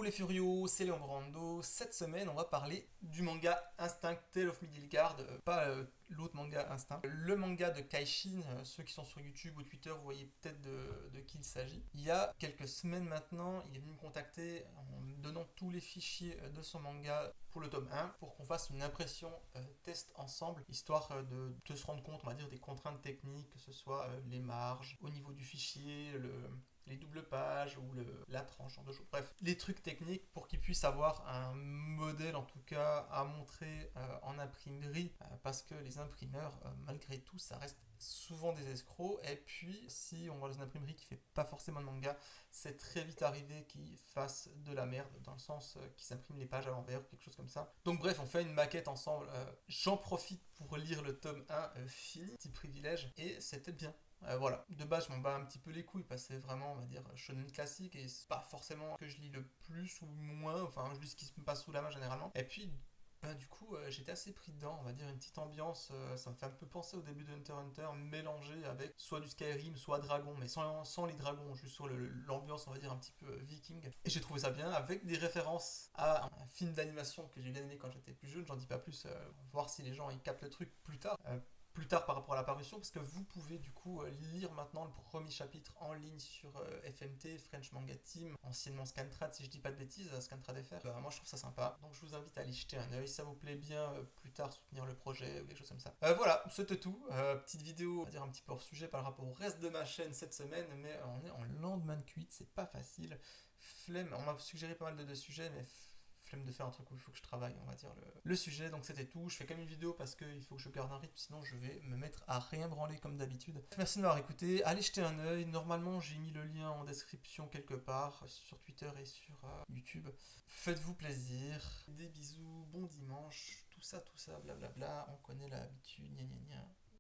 les furios, c'est Léon Brando. Cette semaine, on va parler du manga Instinct Tale of Midgard, pas l'autre manga Instinct. Le manga de Kaishin, ceux qui sont sur YouTube ou Twitter, vous voyez peut-être de qui il s'agit. Il y a quelques semaines maintenant, il est venu me contacter en me donnant tous les fichiers de son manga pour le tome 1 pour qu'on fasse une impression test ensemble, histoire de se rendre compte, on va dire, des contraintes techniques, que ce soit les marges, au niveau du fichier, les doubles pages ou la tranche, genre de choses. Bref, les trucs techniques pour qu'ils puissent avoir un modèle en tout cas à montrer en imprimerie, parce que les imprimeurs, malgré tout, ça reste souvent des escrocs. Et puis, si on va dans une imprimerie qui fait pas forcément de manga, c'est très vite arrivé qu'ils fassent de la merde, dans le sens qu'ils impriment les pages à l'envers ou quelque chose comme ça. Donc bref, on fait une maquette ensemble. J'en profite pour lire le tome 1 fini, petit privilège, et c'était bien. Voilà, de base je m'en bats un petit peu les couilles parce que c'est vraiment, on va dire, shonen classique et c'est pas forcément que je lis le plus ou moins, enfin je lis ce qui se me passe sous la main généralement. Et puis du coup j'étais assez pris dedans, on va dire une petite ambiance, ça me fait un peu penser au début de Hunter x Hunter mélangé avec soit du Skyrim, soit Dragon, mais sans les dragons, juste sur l'ambiance on va dire un petit peu viking. Et j'ai trouvé ça bien avec des références à un film d'animation que j'ai bien aimé quand j'étais plus jeune, j'en dis pas plus, voir si les gens ils captent le truc plus tard par rapport à la parution, parce que vous pouvez du coup lire maintenant le premier chapitre en ligne sur FMT, French Manga Team, anciennement Scantrad si je dis pas de bêtises, Scantrad FR. Moi je trouve ça sympa, donc je vous invite à aller jeter un oeil, si ça vous plaît bien plus tard soutenir le projet ou quelque chose comme ça. Voilà, c'était tout, petite vidéo, on va dire un petit peu hors sujet par rapport au reste de ma chaîne cette semaine, mais on est en lendemain de cuite, c'est pas facile, flemme, on m'a suggéré pas mal de sujets, mais flemme de faire un truc où il faut que je travaille, on va dire, le sujet. Donc c'était tout. Je fais quand même une vidéo parce qu'il faut que je garde un rythme, sinon je vais me mettre à rien branler comme d'habitude. Merci de m'avoir écouté. Allez jeter un œil. Normalement, j'ai mis le lien en description quelque part sur Twitter et sur YouTube. Faites-vous plaisir. Des bisous, bon dimanche, tout ça, blablabla. On connaît l'habitude, gna gna gna.